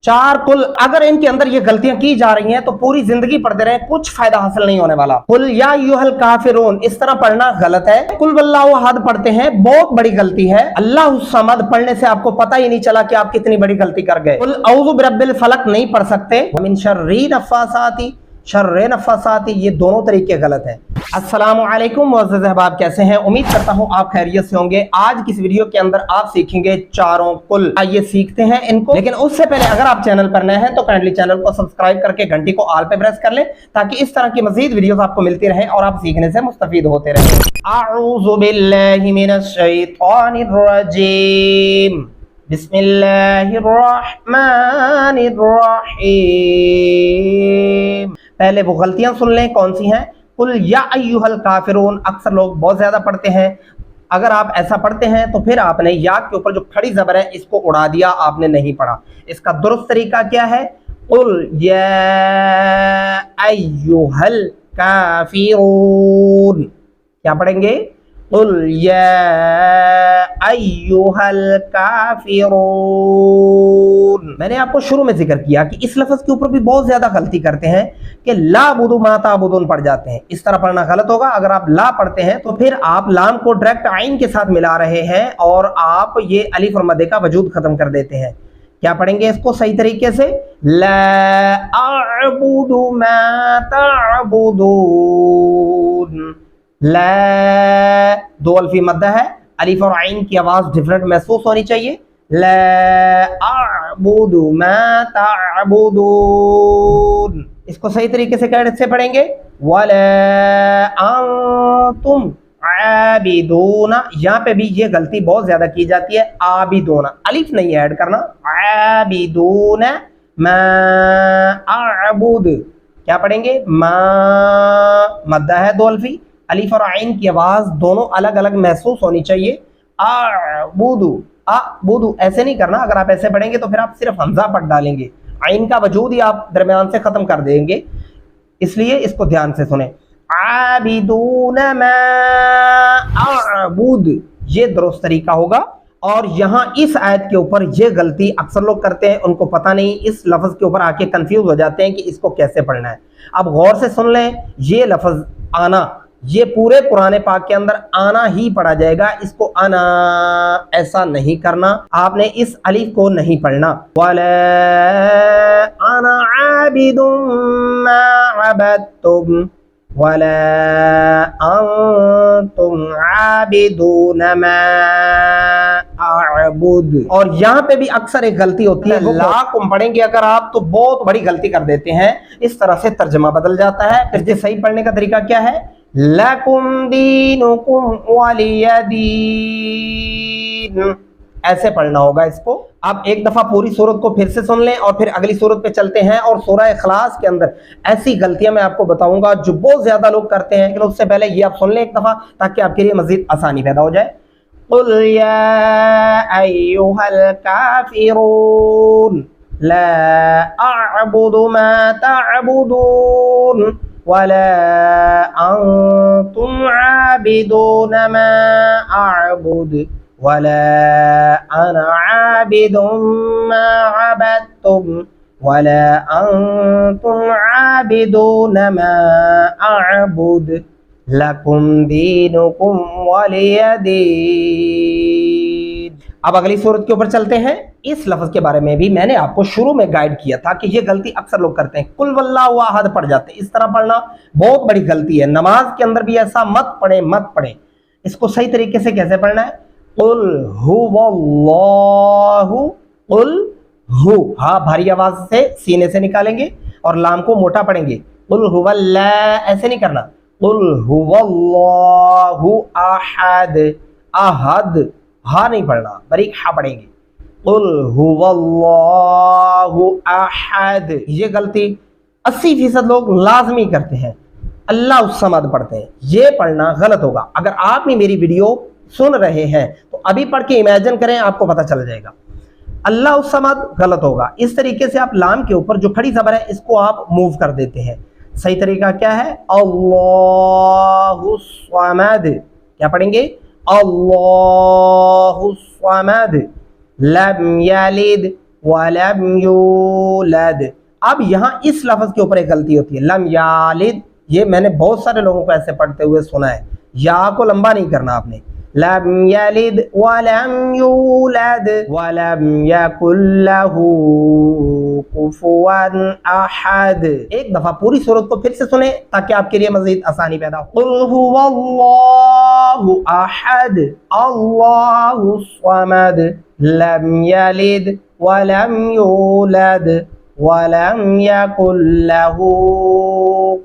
चार कुल, अगर इनके अंदर ये गलतियां की जा रही हैं तो पूरी जिंदगी पढ़ते रहे, कुछ फायदा हासिल नहीं होने वाला। कुल या अय्युहल काफिरून इस तरह पढ़ना गलत है। कुल वल्लाहु अहद पढ़ते हैं, बहुत बड़ी गलती है। अल्लाहु समद पढ़ने से आपको पता ही नहीं चला कि आप कितनी बड़ी गलती कर गए। कुल औज़ु बिरब्बिल फलक नहीं पढ़ सकते। मिन शर्रि नफ़्फ़ासाति, शर्रे नफ़्फ़ासाति, ये दोनों तरीके गलत है। अस्सलामु अलैकुम मुअज़्ज़ज़ अहबाब, कैसे हैं? उम्मीद करता हूं आप खैरियत से होंगे। आज की इस वीडियो के अंदर आप सीखेंगे चारों कुल। आइए सीखते हैं इनको, लेकिन उससे पहले अगर आप चैनल पर नए हैं तो काइंडली चैनल को सब्सक्राइब करके घंटी को ऑल पे प्रेस कर लें ताकि इस तरह की मजीद वीडियोस आपको मिलती रहे और आप सीखने से मुस्तफीद होते रहें। अऊज़ु बिल्लाहि मिनश शैतानिर रजीम, बिस्मिल्लाहिर रहमानिर रहीम। पहले वो गलतियां सुन लें कौन सी हैं। कुल या अय्युहल काफिरून अक्सर लोग बहुत ज्यादा पढ़ते हैं। अगर आप ऐसा पढ़ते हैं तो फिर आपने या के ऊपर जो खड़ी जबर है इसको उड़ा दिया, आपने नहीं पढ़ा। इसका दुरुस्त तरीका क्या है? कुल या अय्युहल काफिरून, क्या पढ़ेंगे? कुल या अय्युहल काफिरून। मैंने आपको शुरू में जिक्र किया कि इस लफ्ज के ऊपर भी बहुत ज्यादा गलती करते हैं कि ला बुदु मा ताबुदून पढ़ जाते हैं। इस तरह पढ़ना गलत होगा। अगर आप ला पढ़ते हैं तो फिर आप लाम को डायरेक्ट आइन के साथ मिला रहे हैं और आप ये अलिफ और मद्दे का वजूद खत्म कर देते हैं। क्या पढ़ेंगे इसको सही तरीके से? ला अअबुदु मा ताबुदून। ला दो अल्फी मद्दा है, अलिफ और आइन की आवाज डिफरेंट महसूस होनी चाहिए। ला अअबुदु मा ताबुदून, इसको सही तरीके से कैसे पढ़ेंगे? वला अंतुम आबिदूना, यहाँ पे भी ये गलती बहुत ज्यादा की जाती है। आबिदूना अलिफ नहीं ऐड करना। आबिदूना मा अअबुद, क्या पढ़ेंगे? मा मद्दा है दो अल्फी, अलिफ और आइन की आवाज दोनों अलग अलग महसूस होनी चाहिए। आबुदु, आबुदु ऐसे नहीं करना। अगर आप ऐसे पढ़ेंगे तो फिर आप सिर्फ हमजा पढ़ डालेंगे, आइन का वजूद ही आप दरमियान से खत्म कर देंगे। इसलिए इसको ध्यान से सुने। आबिदून मा अअबुद, ये दुरुस्त तरीका होगा। और यहाँ इस आयत के ऊपर ये गलती अक्सर लोग करते हैं, उनको पता नहीं, इस लफ्ज के ऊपर आके कंफ्यूज हो जाते हैं कि इसको कैसे पढ़ना है। अब गौर से सुन लें, ये लफ्ज आना, ये पूरे कुरान पाक के अंदर आना ही पढ़ा जाएगा। इसको आना ऐसा नहीं करना, आपने इस अलिफ को नहीं पढ़ना। वला आना आबिदुम मा अबदतुम वला अंतुम आबिदून मा अअबुद। और यहाँ पे भी अक्सर एक गलती होती है, ला कुम पढ़ेंगे अगर आप तो बहुत बड़ी गलती कर देते हैं। इस तरह से तर्जमा बदल जाता है। फिर सही पढ़ने का तरीका क्या है? लकुम दीनुकुम वलिय दीन, ऐसे पढ़ना होगा इसको। अब एक दफा पूरी सूरत को फिर से सुन लें और फिर अगली सूरत पे चलते हैं। और सूरह इखलास के अंदर ऐसी गलतियां मैं आपको बताऊंगा जो बहुत ज्यादा लोग करते हैं, लेकिन उससे पहले ये आप सुन लें एक दफा ताकि आपके लिए मजीद आसानी पैदा हो जाए। कुल या अय्युहल काफिरून ला अअबुदु मा तअबुदून वला अंतुम आबिदून मा अअबुद वला अना आबिदुम मा अबदतुम वला अंतुम आबिदून मा अअबुद लकुम दीनुकुम वलिय दीन। अब अगली सूरत के ऊपर चलते हैं। इस लफ्ज के बारे में भी मैंने आपको शुरू में गाइड किया था कि ये गलती अक्सर लोग करते हैं, कुल वल्लाहु अहद पढ़ जाते हैं। इस तरह पढ़ना बहुत बड़ी गलती है। नमाज के अंदर भी ऐसा मत पढ़े, मत पढ़े। इसको सही तरीके से कैसे पढ़ना है? कुल हुवल्लाहु, कुल हु, हाँ भारी आवाज से सीने से निकालेंगे और लाम को मोटा पढ़ेंगे। कुल हुवल्ला, ऐसे नहीं करना। कुल हुवल्लाहु अहद, अहद हा नहीं पढ़ना, बारीक हा पढ़ेंगे। कुल हुवल्लाहु अहद, ये गलती 80% लोग लाजमी करते हैं। अल्लाह समद पढ़ते हैं, ये पढ़ना गलत होगा। अगर आप भी मेरी वीडियो सुन रहे हैं तो अभी पढ़ के इमेजिन करें, आपको पता चल जाएगा। अल्लाह समद गलत होगा। इस तरीके से आप लाम के ऊपर जो खड़ी जबर है इसको आप मूव कर देते हैं। सही तरीका क्या है? अल्लाहु समद, क्या पढ़ेंगे? अल्लाहु समद लम यलिद वलम यूलद। अब यहाँ इस लफ्ज के ऊपर एक गलती होती है, लम यालिद। ये मैंने बहुत सारे लोगों को ऐसे पढ़ते हुए सुना है, या को लंबा नहीं करना आपने, लम यलिद वलम यूलद वलम यकुल लहू कुफुवन अहद। एक दफा पूरी सूरत को फिर से सुने ताकि आपके लिए मजीद आसानी पैदा हो। कुल हुवल्लाहु अहद अल्लाहु स्वमद लम यलिद वलम यूलद वलम यकुल लहू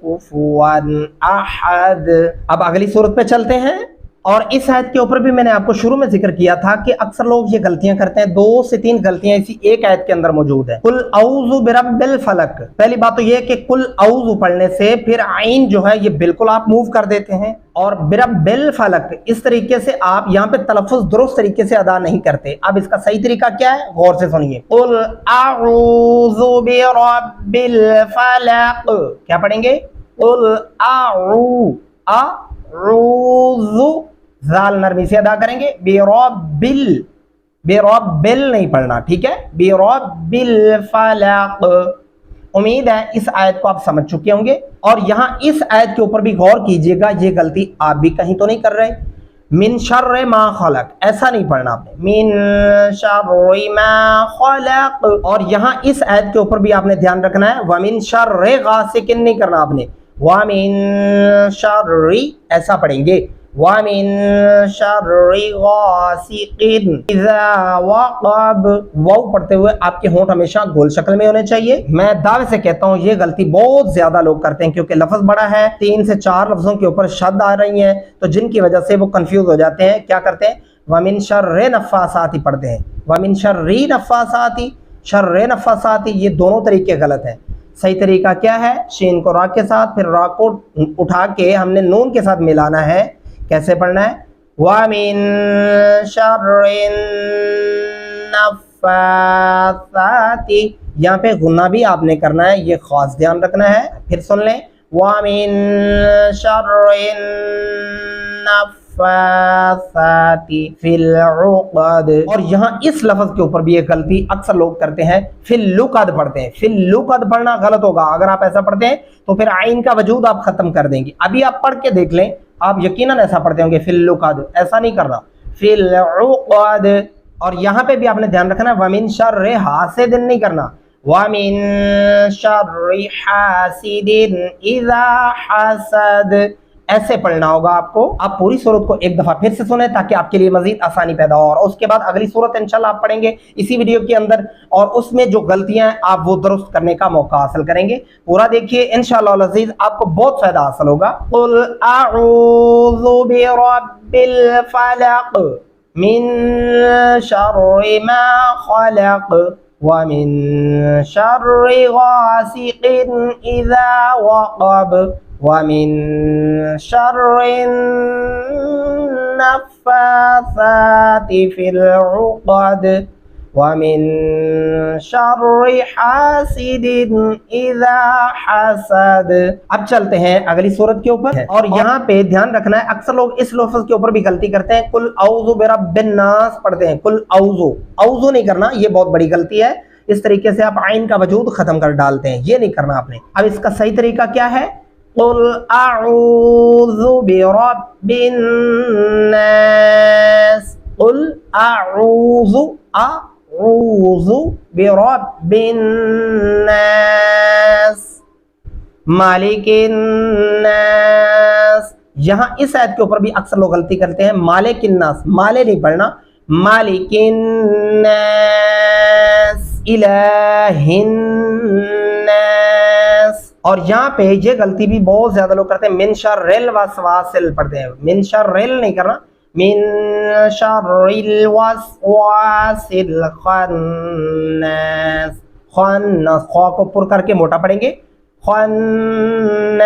कुफुवन अहद। अब अगली सूरत पे चलते हैं, और इस आयत के ऊपर भी मैंने आपको शुरू में जिक्र किया था कि अक्सर लोग ये गलतियां करते हैं। 2 से 3 गलतियां इसी एक आयत के अंदर मौजूद है। कुल औज़ु बिरब्बिल फलक। पहली बात तो ये कि कुल औज़ु पढ़ने से फिर आइन जो है ये बिल्कुल आप मूव कर देते हैं, और बिरब्बिल फलक इस तरीके से आप यहाँ पे तलफ़ुज़ दुरुस्त तरीके से अदा नहीं करते। अब इसका सही तरीका क्या है, गौर से सुनिए। कुल औज़ु बिरब्बिल फलक, क्या पढ़ेंगे? कुल औज़ु, जाल नरमी से अदा करेंगे, बिरब्बिल, बिरब्बिल नहीं पढ़ना, ठीक है? बिरब्बिल फलक। उम्मीद है इस आयत को आप समझ चुके होंगे, और यहाँ इस आयत के ऊपर भी गौर कीजिएगा, ये गलती आप भी कहीं तो नहीं कर रहे। मिन शर्रि मा खलक, ऐसा नहीं पढ़ना आपने, मिन शर्रि मा खलक। और यहाँ इस आयत के ऊपर भी आपने ध्यान रखना है, व मिन शर्रि गासिकिन नहीं करना आपने, व मिन शर्रि ऐसा पढ़ेंगे, वमिन शर्रि गासिकिन इज़ा वक़ब। वाव पढ़ते हुए आपके होंठ हमेशा गोल शक्ल में होने चाहिए। मैं दावे से कहता हूँ ये गलती बहुत ज्यादा लोग करते हैं, क्योंकि लफ्ज बड़ा है, 3 से 4 लफ्जों के ऊपर शब्द आ रही हैं, तो जिनकी वजह से वो कंफ्यूज हो जाते हैं। क्या करते हैं? वमिन शर्रि नफ़्फ़ासाती पढ़ते हैं, वमिन शर्रि नफ़्फ़ासाती, शर्रि नफ़्फ़ासाती, ये दोनों तरीके गलत हैं। सही तरीका क्या है? शीन को रा के साथ, फिर रा को उठा के हमने नून के साथ मिलाना है। कैसे पढ़ना है? वमिन शर्रिन नफ़्फ़ासाती, यहाँ पे गुन्ना भी आपने करना है, ये खास ध्यान रखना है। फिर सुन लें, वमिन शर्रिन नफ़्फ़ासाती फिल उक़द। और यहाँ इस लफ्ज़ के ऊपर भी ये गलती अक्सर लोग करते हैं, फिल उक़द पढ़ते हैं। फिल उक़द पढ़ना गलत होगा। अगर आप ऐसा पढ़ते हैं तो फिर आइन का वजूद आप खत्म कर देंगे। अभी आप पढ़ के देख लें, आप यकीनन ऐसा पढ़ते होंगे, फिल उक़द, ऐसा नहीं करना, फिल उक़द। और यहाँ पे भी आपने ध्यान रखना है, वमिन शर्रि हासिदिन नहीं करना, वमिन शर्रि हासिदिन इज़ा हसद, ऐसे पढ़ना होगा आपको। आप पूरी सूरत को एक दफा फिर से सुने ताकि आपके लिए मजीद आसानी पैदा हो, और उसके बाद अगली सूरत इंशाल्लाह आप पढ़ेंगे इसी वीडियो के अंदर, और उसमें जो गलतियां हैं आप वो दुरुस्त करने का मौका हासिल करेंगे। पूरा देखिए, इंशाअल्लाह अज़ीज़ आपको बहुत फायदा हासिल होगा। कुल अऊज़ु बिरब्बिल फलक मिन शर्रि मा खलक व मिन शर्रि गासिकिन इज़ा वक़ब वमिन शर्रिन नफ़्फ़ासाती फिल उक़द वमिन शर्रि हासिदिन इज़ा हसद। अब चलते हैं अगली सूरत के ऊपर, और यहाँ पे ध्यान रखना है, अक्सर लोग इस लफ्ज़ के ऊपर भी गलती करते हैं, कुल औज़ु बिरब्बिन नास पढ़ते हैं, कुल औज़ु, औज़ु नहीं करना, ये बहुत बड़ी गलती है। इस तरीके से आप आइन का वजूद खत्म कर डालते हैं, ये नहीं करना आपने। अब इसका सही तरीका क्या है? कुल अऊज़ु बिरब्बिन नास, कुल अऊज़ु बिरब्बिन नास मालिकिन नास। यहाँ इस आयत के ऊपर भी अक्सर लोग गलती करते हैं, मालिकिन नास, माले नहीं पढ़ना, मालिकिन नास इलाहिन नास। और यहाँ पे ये गलती भी बहुत ज्यादा लोग करते हैं, मिन शर्रिल वसवासिल पढ़ते हैं, मिन शर्रिल नहीं करना, मिन शर्रिल वसवासिल खन्नास, खन्नास, ख को पुर करके मोटा पढ़ेंगे, खन्नास।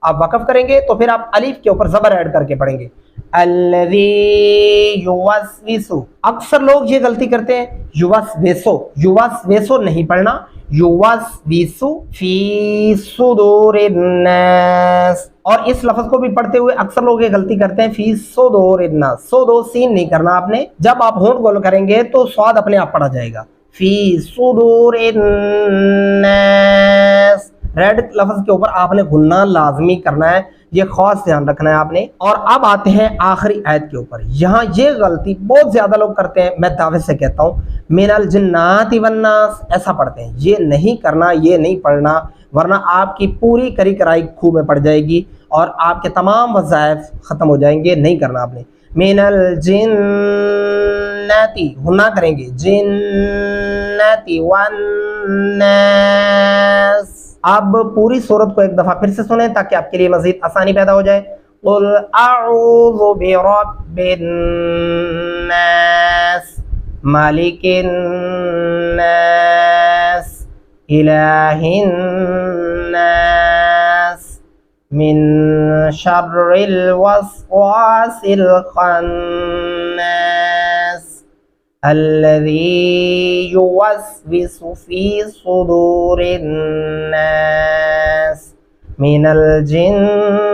आप वक़फ़ करेंगे तो फिर आप अलीफ के ऊपर ज़बर ऐड करके पढ़ेंगे, अल्लज़ी युवस्विसु। अक्सर लोग ये गलती करते हैं, युवस्विसु, युवस्विसु नहीं पढ़ना, युवस्विसु फी सुदूरिन नास। और इस लफ्ज़ को भी पढ़ते हुए अक्सर लोग ये गलती करते हैं, फी सुदूरिन नास, सो दो सीन नहीं करना आपने। जब आप होंठ गोल करेंगे तो स्वाद अपने आप पढ़ा जाएगा, फी सुदूर الناس, रेड लफ्ज के ऊपर आपने गुन्ना लाजमी करना है, ये खास ध्यान रखना है आपने। और अब आते हैं आखिरी आयत के ऊपर। यहाँ ये गलती बहुत ज्यादा लोग करते हैं, मैं दावे से कहता हूँ, मिनल जिन्नाति वन्नास ऐसा पढ़ते हैं। ये नहीं करना, ये नहीं पढ़ना, वरना आपकी पूरी करी कराई खूह में पड़ जाएगी और आपके तमाम वज़ाइफ ख़त्म हो जाएंगे। नहीं करना आपने। मिनल जिन्नाति गुन्ना करेंगे, जिन्नाति वन्नास। अब पूरी सूरत को एक दफ़ा फिर से सुने ताकि आपके लिए मज़ीद आसानी पैदा हो जाए। क़ुल अऊज़ु बिरब्बिन नास, मालिकिन नास, इलाहिन नास, मिन शर्रिल वस्वासिल खन्नास, الذي يوسوس في صدور الناس من الجنة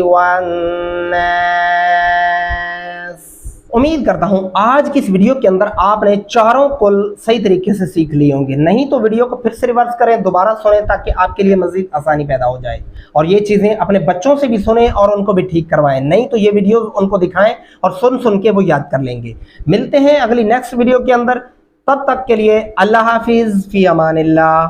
والناस। उम्मीद करता हूँ आज की इस वीडियो के अंदर आपने चारों कुल सही तरीके से सीख लिए होंगे। नहीं तो वीडियो को फिर से रिवर्स करें, दोबारा सुनें ताकि आपके लिए मजीद आसानी पैदा हो जाए। और ये चीज़ें अपने बच्चों से भी सुनें और उनको भी ठीक करवाएं। नहीं तो ये वीडियो उनको दिखाएं और सुन सुन के वो याद कर लेंगे। मिलते हैं अगली नेक्स्ट वीडियो के अंदर, तब तक के लिए अल्लाह हाफिज़, फी अमानिल्लाह।